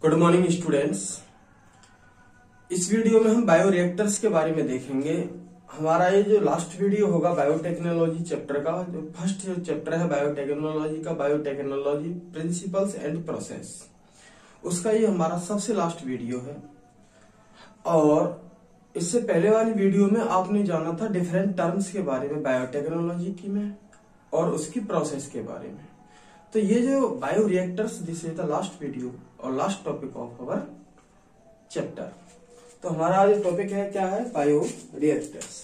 Good morning students. इस video में हम बायोरिएक्टर्स के बारे में देखेंगे। हमारा ये जो लास्ट वीडियो होगा बायोटेक्नोलॉजी चैप्टर का, जो फर्स्ट जो चैप्टर है बायोटेक्नोलॉजी का, बायोटेक्नोलॉजी प्रिंसिपल्स एंड प्रोसेस, उसका ये हमारा सबसे लास्ट वीडियो है। और इससे पहले वाली वीडियो में आपने जाना था डिफरेंट टर्म्स के बारे में बायोटेक्नोलॉजी की में और उसकी प्रोसेस के बारे में। तो ये जो bioreactors, this is the last video और last topic of our chapter. तो हमारा आज टॉपिक है, क्या है? बायोरिएक्टर्स।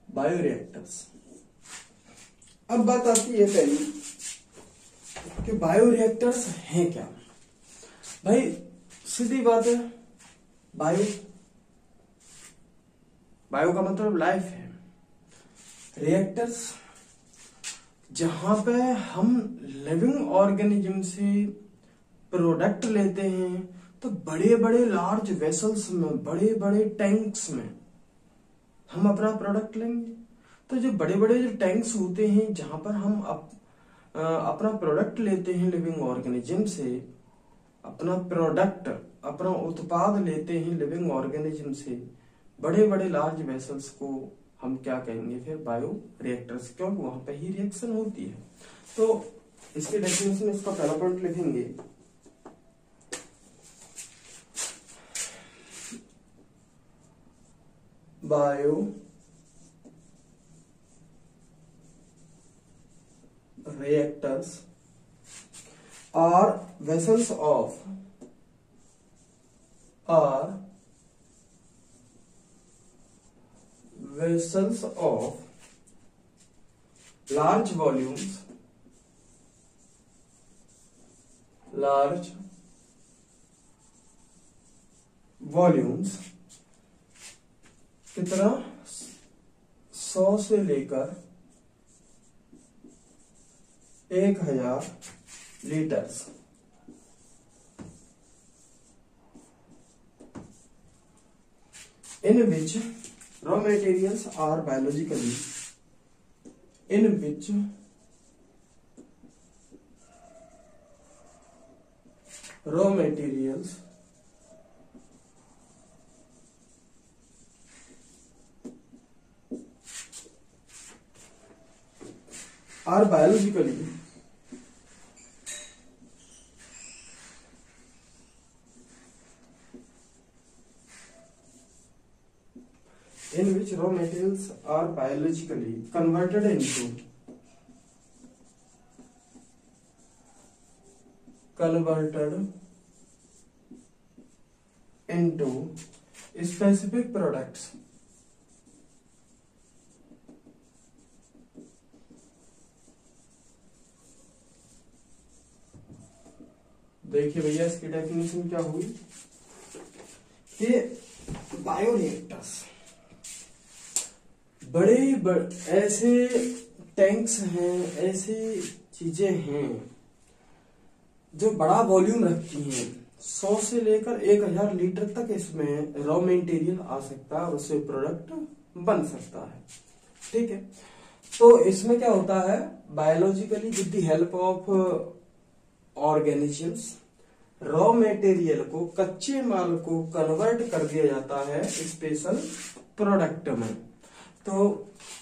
बायोरिएक्टर्स। अब बात आती है पहली कि बायोरिएक्टर्स हैं क्या। भाई सीधी बात है, बायो का मतलब लाइफ है। रिएक्टर्स जहां पे हम लिविंग ऑर्गेनिज्म से प्रोडक्ट लेते हैं, तो बड़े बड़े लार्ज वेसल्स में, बड़े बड़े टैंक्स में हम अपना प्रोडक्ट लेंगे। तो जो बड़े बड़े जो टैंक्स होते हैं जहां पर हम अपना प्रोडक्ट लेते हैं लिविंग ऑर्गेनिज्म से, अपना प्रोडक्ट, अपना उत्पाद लेते हैं लिविंग ऑर्गेनिज्म से, बड़े बड़े लार्ज वेसल्स को हम क्या कहेंगे फिर? बायो रिएक्टर्स, क्योंकि वहां पे ही रिएक्शन होती है। तो इसके डेफिनेशन में इसका पहला पॉइंट लिखेंगे, bioreactors are vessels of large volumes, कितना? 100 से लेकर 1000 litres. In which raw materials are biologically, in which raw materials are biologically in which raw materials are biologically converted into specific products। देखिए भैया, इसकी definition क्या हुई कि bioreactors ऐसे टैंक्स हैं, ऐसी चीजें हैं जो बड़ा वॉल्यूम रखती हैं। 100 से लेकर 1000 लीटर तक इसमें रॉ मटेरियल आ सकता है और उससे प्रोडक्ट बन सकता है। ठीक है, तो इसमें क्या होता है? Biologically with the help of organisms, raw material को, कच्चे माल को कन्वर्ट कर दिया जाता है स्पेशल प्रोडक्ट में। तो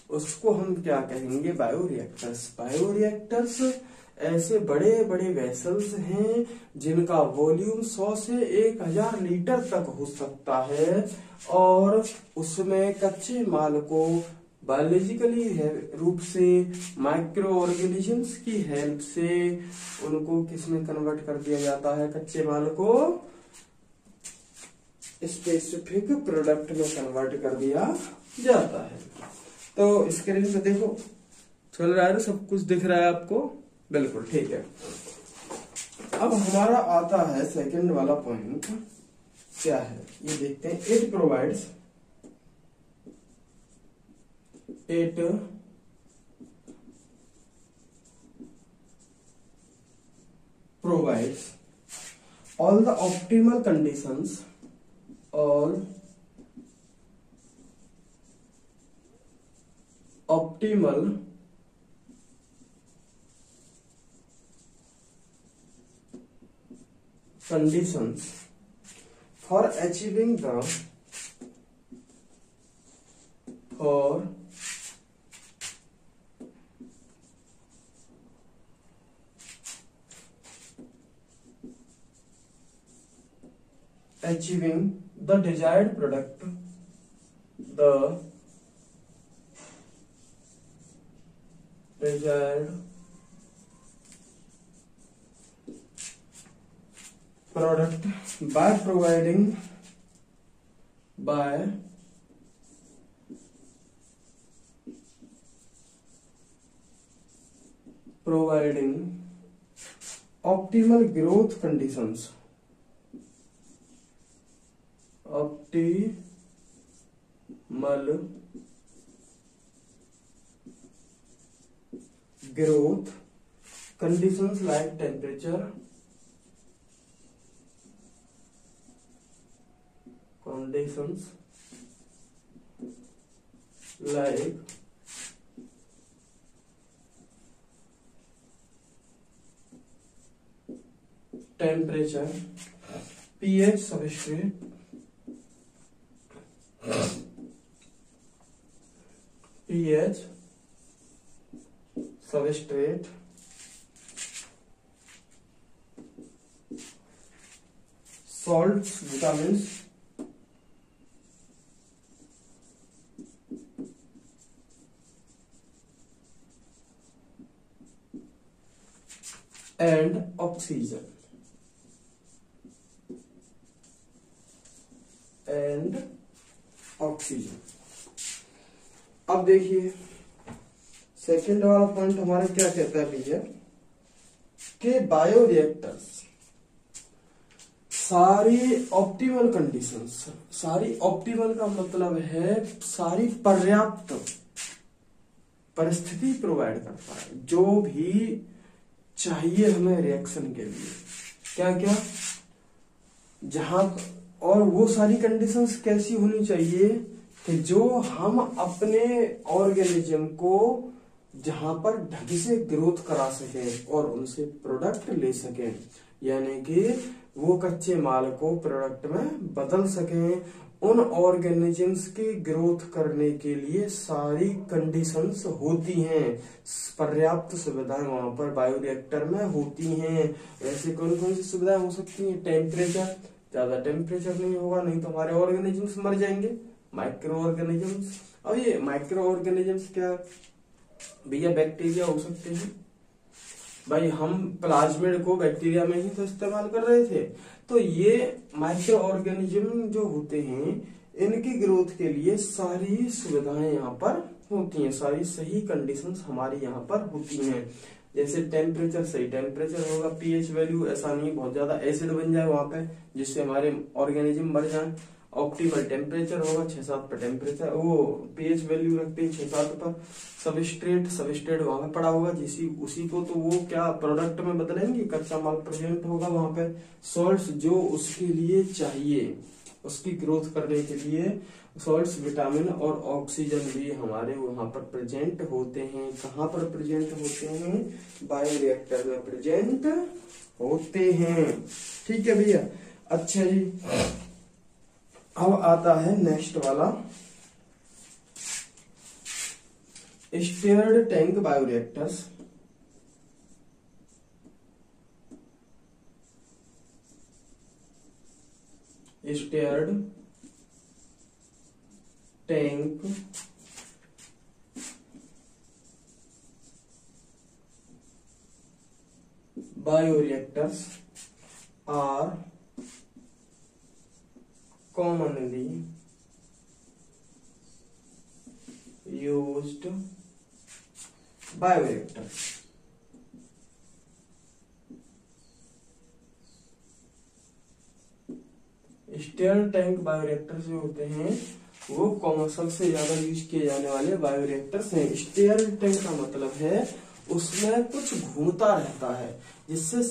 उसको हम क्या कहेंगे? बायोरिएक्टर्स। बायोरिएक्टर्स ऐसे बड़े बड़े वेसल्स हैं जिनका वॉल्यूम 100 से 1000 लीटर तक हो सकता है, और उसमें कच्चे माल को बायोलॉजिकली रूप से माइक्रो ऑर्गेनिजम्स की हेल्प से उनको किसमें कन्वर्ट कर दिया जाता है? कच्चे माल को स्पेसिफिक प्रोडक्ट में कन्वर्ट कर दिया जाता है। तो स्क्रीन पे देखो, चल रहा है ना, सब कुछ दिख रहा है आपको? बिल्कुल ठीक है। अब हमारा आता है सेकंड वाला पॉइंट, क्या है ये देखते हैं। It provides all the optimal conditions, all optimal conditions for achieving the desired product, the desired product by providing optimal growth conditions, optimal growth conditions like temperature, conditions like temperature, pH substrate, salts, vitamins, and oxygen. अब देखिए second वाला point हमारा क्या कहता है भैया कि bioreactors सारी ऑप्टिमल कंडीशंस, सारी ऑप्टिमल का मतलब है सारी पर्याप्त परिस्थिति प्रोवाइड करता है, जो भी चाहिए हमें रिएक्शन के लिए, क्या क्या जहां, और वो सारी कंडीशंस कैसी होनी चाहिए कि जो हम अपने ऑर्गेनिज्म को जहां पर ढंग से ग्रोथ करा सकें और उनसे प्रोडक्ट ले सकें, यानी कि वो कच्चे माल को प्रोडक्ट में बदल सकें। उन ऑर्गेनिजम्स की ग्रोथ करने के लिए सारी कंडीशंस होती हैं, पर्याप्त सुविधाएं वहां पर बायोरिएक्टर में होती हैं। वैसे कौन कौन सी सुविधाएं हो सकती हैं? टेम्परेचर, ज्यादा टेम्परेचर नहीं होगा, नहीं तो हमारे ऑर्गेनिजम्स मर जाएंगे, माइक्रो ऑर्गेनिजम्स। अब ये माइक्रो ऑर्गेनिजम्स क्या भैया? बैक्टीरिया हो सकते हैं भाई, हम प्लाज्मिड को बैक्टीरिया में ही तो इस्तेमाल कर रहे थे। तो ये माइक्रो ऑर्गेनिज्म जो होते हैं, इनकी ग्रोथ के लिए सारी सुविधाएं यहाँ पर होती हैं, सारी सही कंडीशंस हमारी यहाँ पर होती हैं। जैसे टेम्परेचर, सही टेम्परेचर होगा, पीएच वैल्यू ऐसा नहीं बहुत ज्यादा एसिड बन जाए वहां पे जिससे हमारे ऑर्गेनिज्म मर जाए। ऑप्टिमल टेम्परेचर होगा 6-7 पर टेम्परेचर, वो पीएच वैल्यू रखते हैं 6-7 पर। सबस्ट्रेट वहां पे पड़ा होगा, उसी को तो वो क्या प्रोडक्ट में बदलेंगे, कच्चा माल प्रेजेंट होगा वहां पे। सॉल्ट्स जो उसके लिए चाहिए, उसकी ग्रोथ करने के लिए सॉल्ट्स, विटामिन और ऑक्सीजन भी हमारे वहां पर प्रेजेंट होते हैं। कहाँ पर प्रेजेंट होते हैं? बायोरिएक्टर में प्रेजेंट होते हैं। ठीक है भैया, अच्छा जी। अब आता है नेक्स्ट वाला, stirred tank bioreactors. Stirred tank bioreactors are commonly used bioreactors। Stir tank bioreactors जो होते हैं वो सबसे ज्यादा यूज किए जाने वाले बायोरिएक्टर्स हैं। स्टीयर टैंक का मतलब है उसमें कुछ घूमता रहता है, जिससे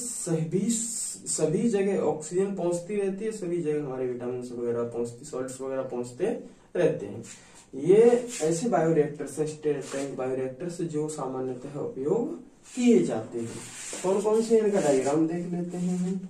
सभी जगह ऑक्सीजन पहुंचती रहती है, सभी जगह हमारे विटामिन वगैरह पहुंचती, सॉल्ट्स वगैरह पहुंचते रहते हैं। ये ऐसे बायोरिएक्टर्स हैं, स्टीयर्ड टैंक बायोरिएक्टर्स, जो सामान्यतः उपयोग किए जाते हैं। कौन कौन से, इनका डायग्राम देख लेते हैं हम।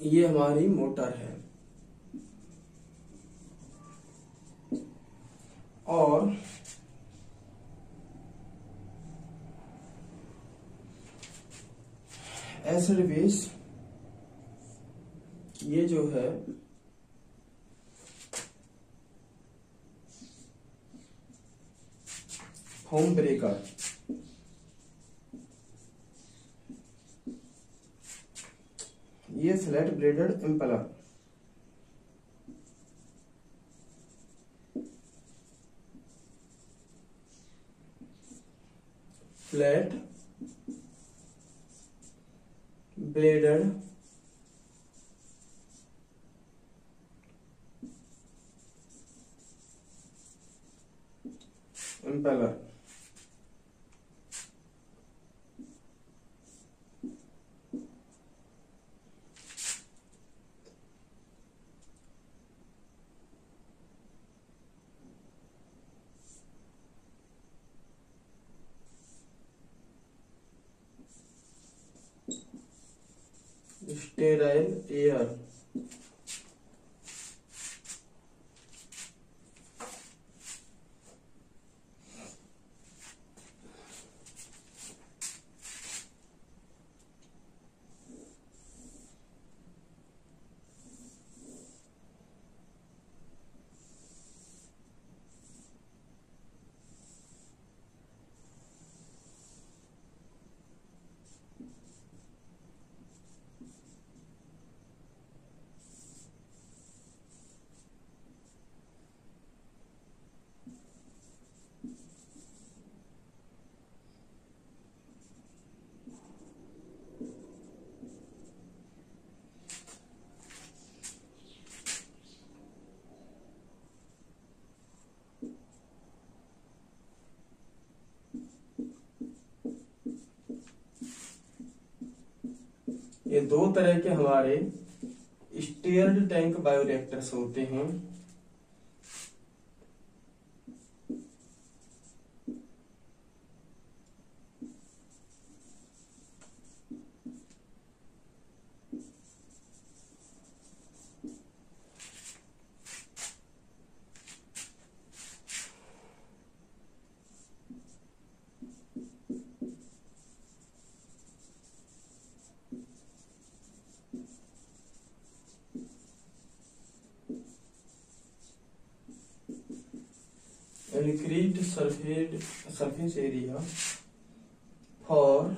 ये हमारी मोटर है, और एसिड बेस ये जो है फोम ब्रेकर, ये flat blooded impeller, flat blooded impeller. Sterile air, ये दो तरह के हमारे स्टीयर्ड टैंक बायोरिएक्टर्स होते हैं। Increased surface area for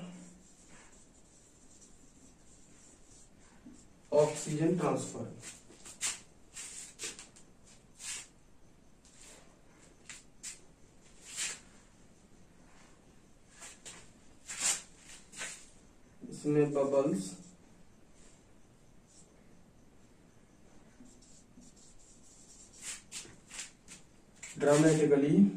oxygen transfer. इसमें bubbles dramatically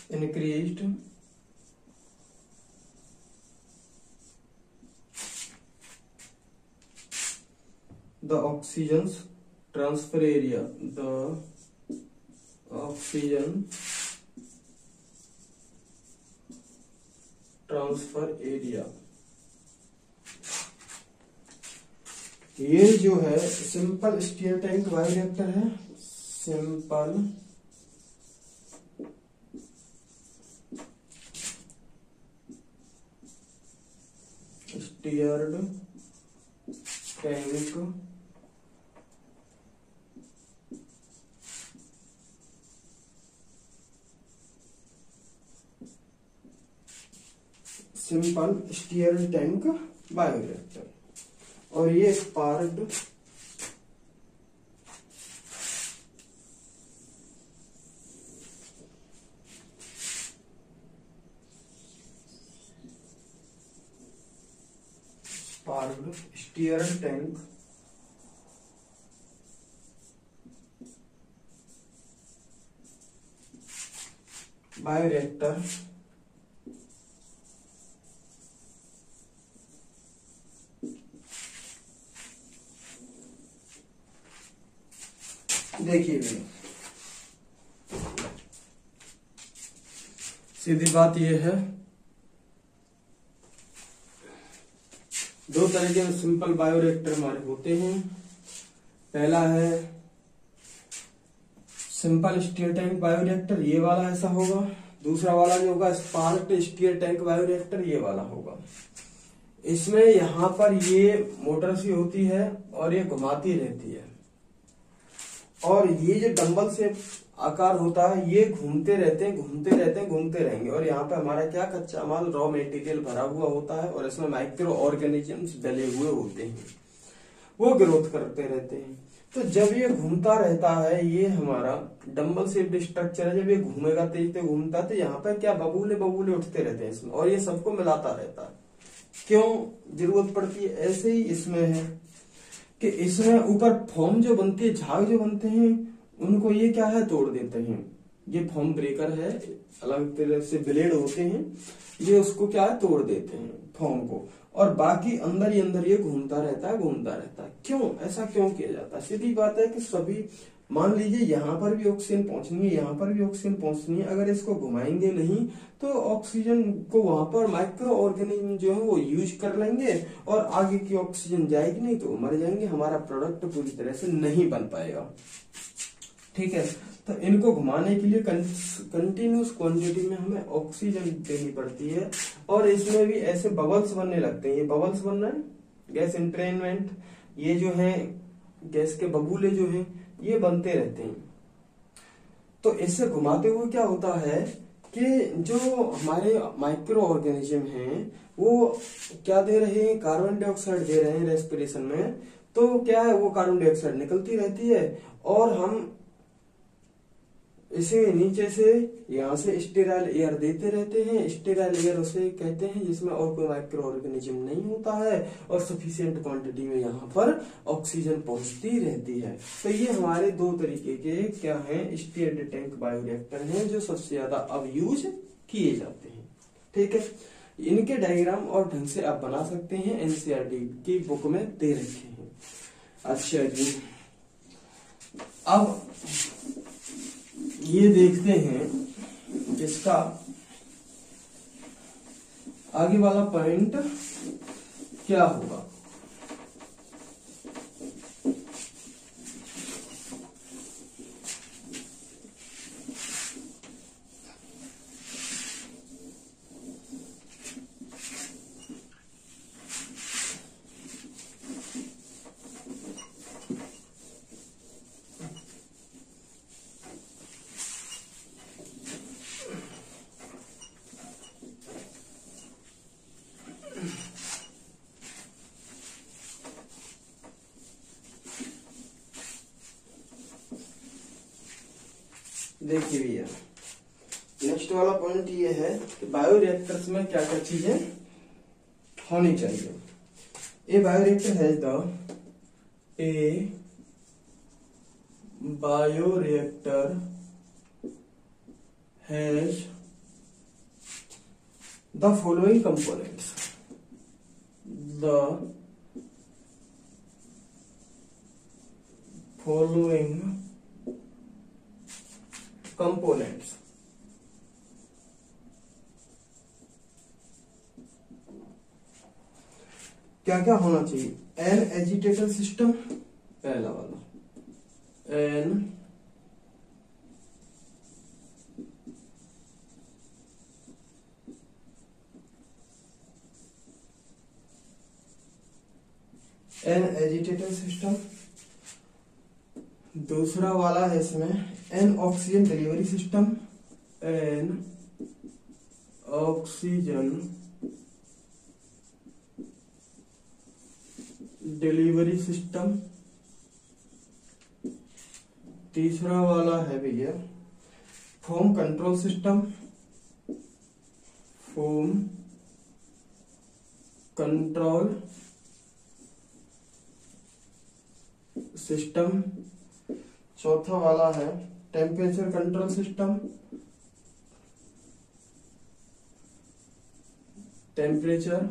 increased the oxygen's transfer area, the oxygen transfer area। ये जो है सिंपल स्टीयर टैंक बायोरिएक्टर है, simple steered tank simple steered tank bioreactor, और ये sparked steered tank bioreactor देखिए भाई, सीधी बात यह है, दो तरह के सिंपल बायोरिएक्टर हमारे होते हैं। पहला है सिंपल स्टीयर टैंक बायोरिएक्टर, ये वाला ऐसा होगा। दूसरा वाला जो होगा स्पार्क्ड स्टीयर टैंक बायोरिएक्टर, ये वाला होगा। इसमें यहां पर ये मोटर सी होती है और ये घुमाती रहती है, और ये जो डंबल से आकार होता है ये घूमते रहते हैं, घूमते रहते हैं, घूमते रहेंगे। और यहाँ पे हमारा क्या कच्चा माल रॉ मटेरियल भरा हुआ होता है, और इसमें माइक्रो ऑर्गेनिजम्स डले हुए होते हैं, वो ग्रोथ करते रहते हैं। तो जब ये घूमता रहता है, ये हमारा डंबल शेप्ड स्ट्रक्चर है, जब ये घूमेगा तेज तेज घूमता, तो यहाँ पर क्या बबूले बबूले उठते रहते हैं इसमें, और ये सबको मिलाता रहता है। क्यों जरूरत पड़ती है? ऐसे ही इसमें है कि इसमें ऊपर फॉर्म जो बनती है, झाग जो बनते हैं, उनको ये क्या है, तोड़ देते हैं। ये फॉर्म ब्रेकर है, अलग तरह से ब्लेड होते हैं, ये उसको क्या है, तोड़ देते हैं फॉर्म को, और बाकी अंदर ही अंदर ये घूमता रहता है, घूमता रहता है। क्यों ऐसा क्यों किया जाता है? सीधी बात है कि सभी, मान लीजिए यहाँ पर भी ऑक्सीजन पहुंचनी है, यहाँ पर भी ऑक्सीजन पहुंचनी है, अगर इसको घुमाएंगे नहीं तो ऑक्सीजन को वहां पर माइक्रो ऑर्गेनिज्म जो है वो यूज कर लेंगे, और आगे की ऑक्सीजन जाएगी नहीं तो मर जाएंगे, हमारा प्रोडक्ट पूरी तरह से नहीं बन पाएगा। ठीक है, तो इनको घुमाने के लिए कंटिन्यूस क्वांटिटी में हमें ऑक्सीजन देनी पड़ती है, और इसमें भी ऐसे बबल्स बनने लगते हैं। ये बबल्स बन रहे हैं, गैस एंट्रेनमेंट, ये जो है गैस के बबूले जो हैं ये बनते रहते हैं। तो इससे घुमाते हुए क्या होता है कि जो हमारे माइक्रो ऑर्गेनिज्म हैं वो क्या दे रहे हैं, कार्बन डाइऑक्साइड दे रहे हैं रेस्पिरेशन में। तो क्या है, वो कार्बन डाइऑक्साइड निकलती रहती है, और हम इसे नीचे से यहाँ से स्टेराइल एयर देते रहते हैं। स्टेराइल एयर उसे कहते हैं जिसमें और कोई माइक्रो ऑर्गेनिज्म नहीं होता है, और सफिशिएंट क्वांटिटी में यहाँ पर ऑक्सीजन पहुंचती रहती है। तो ये हमारे दो तरीके के क्या हैं, स्टीयर्ड टैंक बायोरिएक्टर हैं, जो सबसे ज्यादा अब यूज किए जाते हैं। ठीक है, इनके डायग्राम और ढंग से आप बना सकते हैं, एनसीईआरटी की बुक में दे रखे हैं। अच्छा जी, अब ये देखते हैं इसका आगे वाला पॉइंट क्या होगा। देखिए भैया, नेक्स्ट वाला पॉइंट ये है कि बायोरिएक्टर्स में क्या क्या चीजें होनी चाहिए। A bioreactor has the following components, components. क्या क्या होना चाहिए? एन एजिटेटर सिस्टम, पहला वाला एन एजिटेटर सिस्टम। दूसरा वाला है इसमें an oxygen delivery system, an oxygen delivery system. तीसरा वाला है भैया foam control system. Foam control system. चौथा वाला है temperature control system. Temperature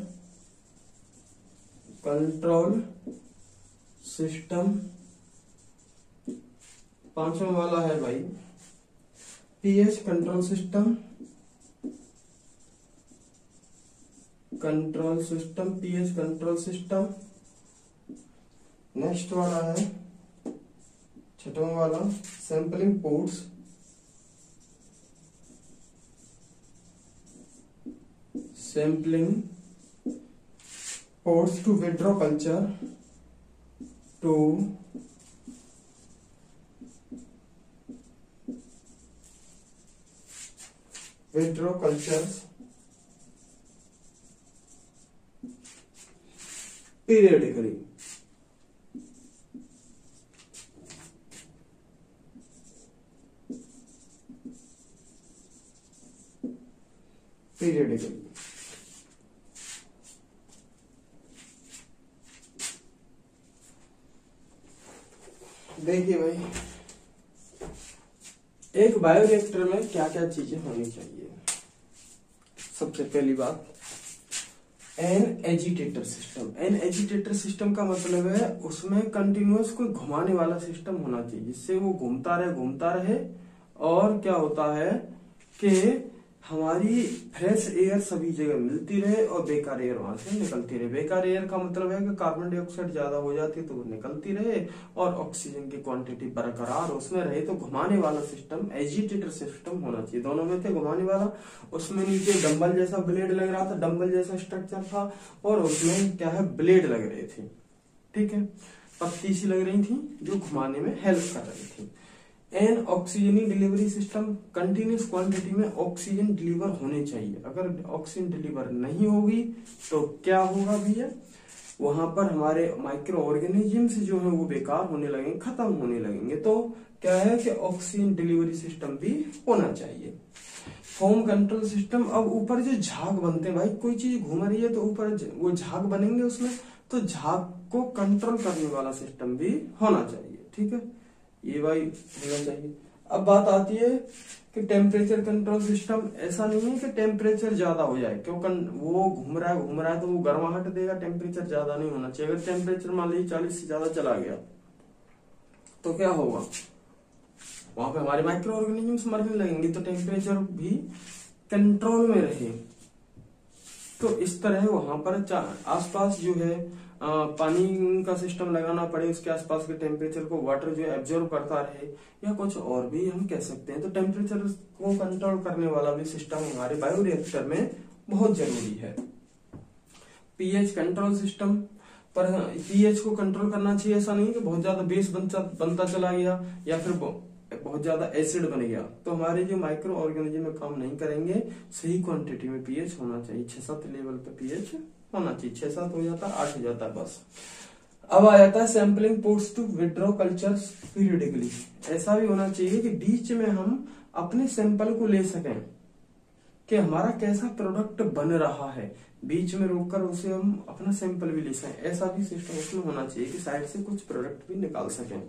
control system. पांचवा वाला है भाई pH control system. Control system pH control system. Next वाला है छठवां वाला sampling ports. Sampling ports to withdraw culture to withdraw cultures periodically. Periodically देखिए भाई एक बायोरिएक्टर में क्या क्या चीजें होनी चाहिए। सबसे पहली बात an agitator system. An agitator system का मतलब है उसमें कंटिन्यूअस कोई घुमाने वाला सिस्टम होना चाहिए जिससे वो घूमता रहे और क्या होता है कि हमारी फ्रेश एयर सभी जगह मिलती रहे और बेकार एयर वहां से निकलती रहे। बेकार एयर का मतलब है कि कार्बन डाइऑक्साइड ज्यादा हो जाती है तो वो निकलती रहे और ऑक्सीजन की क्वांटिटी बरकरार उसमें रहे। तो घुमाने वाला सिस्टम एजिटेटर सिस्टम होना चाहिए। दोनों में थे घुमाने वाला, उसमें नीचे डंबल जैसा ब्लेड लग रहा था, डंबल जैसा स्ट्रक्चर था और उसमें क्या है ब्लेड लग रहे थे, ठीक है, पत्ती सी लग रही थी जो घुमाने में हेल्प कर रही थी। An oxygen delivery system continuous quantity में ऑक्सीजन डिलीवर होने चाहिए। अगर ऑक्सीजन डिलीवर नहीं होगी तो क्या होगा भैया, वहां पर हमारे माइक्रो ऑर्गेनिजम्स जो है वो बेकार होने लगेंगे, खत्म होने लगेंगे। तो क्या है कि ऑक्सीजन डिलीवरी सिस्टम भी होना चाहिए। फोम कंट्रोल सिस्टम, अब ऊपर जो झाग बनते हैं भाई, कोई चीज घूम रही है तो ऊपर वो झाग बनेंगे उसमें, तो झाग को कंट्रोल करने वाला सिस्टम भी होना चाहिए, ठीक है, ये भाई होना चाहिए। अब बात आती है कि टेम्परेचर कंट्रोल सिस्टम। ऐसा नहीं है कि टेम्परेचर ज्यादा हो जाए, क्योंकि वो घूम रहा है तो वो गर्माहट देगा, टेम्परेचर ज्यादा नहीं होना चाहिए। अगर टेम्परेचर मान लीजिए 40 से ज्यादा चला गया तो क्या होगा, वहां पे हमारे माइक्रो ऑर्गेनिजम्स मरने लगेंगे। तो टेम्परेचर भी कंट्रोल में रहे। तो इस तरह वहां पर आसपास जो है पानी का सिस्टम लगाना पड़े, उसके आसपास के टेम्परेचर को वाटर जो एब्जॉर्ब करता रहे, या कुछ और भी हम कह सकते हैं। तो टेम्परेचर को कंट्रोल करने वाला भी सिस्टम हमारे बायोरिएक्टर में बहुत जरूरी है। पीएच कंट्रोल सिस्टम, पर पीएच को कंट्रोल करना चाहिए। ऐसा नहीं कि बहुत ज्यादा बेस बनता चला गया या फिर बहुत ज्यादा एसिड बन गया तो हमारे जो माइक्रो ऑर्गेनिज्म में काम नहीं करेंगे। सही क्वांटिटी में पीएच होना चाहिए। 6-7 लेवल पे पीएच होना चाहिए। 6-7 हो जाता, 8 हो जाता बस। अब आ जाता है sampling ports to withdraw cultures periodically. ऐसा भी होना चाहिए कि बीच में हम अपने सैंपल को ले सकें कि हमारा कैसा प्रोडक्ट बन रहा है, बीच में रोककर उसे हम अपना सैंपल भी ले सकें। ऐसा भी सिस्टम उसमें होना चाहिए कि साइड से कुछ प्रोडक्ट भी निकाल सकें।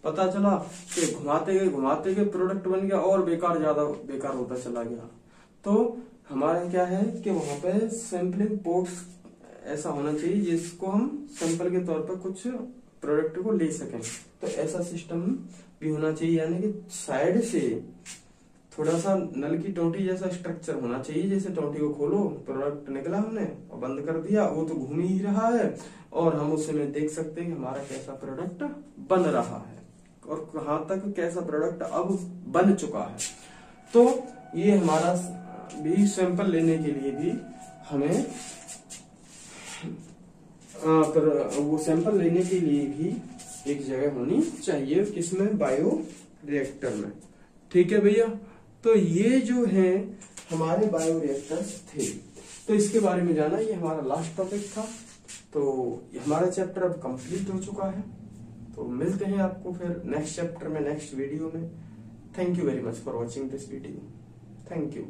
पता चला कि घुमाते गए प्रोडक्ट बन गया और बेकार होता चला गया, तो हमारा क्या है कि वहां पे सैंपलिंग पोर्ट्स ऐसा होना चाहिए जिसको हम सैंपल के तौर पर कुछ प्रोडक्ट को ले सकें। तो ऐसा सिस्टम भी होना चाहिए, यानी कि साइड से थोड़ा सा नल की टोंटी जैसा स्ट्रक्चर होना चाहिए। जैसे टोंटी को खोलो, प्रोडक्ट निकला हमने और बंद कर दिया, वो तो घूम ही रहा है और हम उसमें देख सकते हैं कि हमारा कैसा प्रोडक्ट बन रहा है और कहां तक कैसा प्रोडक्ट अब बन चुका है। तो ये हमारा भी सैंपल लेने के लिए भी हमें वो सैंपल लेने के लिए भी एक जगह होनी चाहिए, किसमें, बायो रिएक्टर में। ठीक है भैया, तो ये जो है हमारे बायो रिएक्टर्स थे। तो इसके बारे में जाना, ये हमारा लास्ट टॉपिक था। तो हमारा चैप्टर अब कंप्लीट हो चुका है। तो मिलते हैं आपको फिर नेक्स्ट चैप्टर में, नेक्स्ट वीडियो में। Thank you very much for watching this video. Thank you.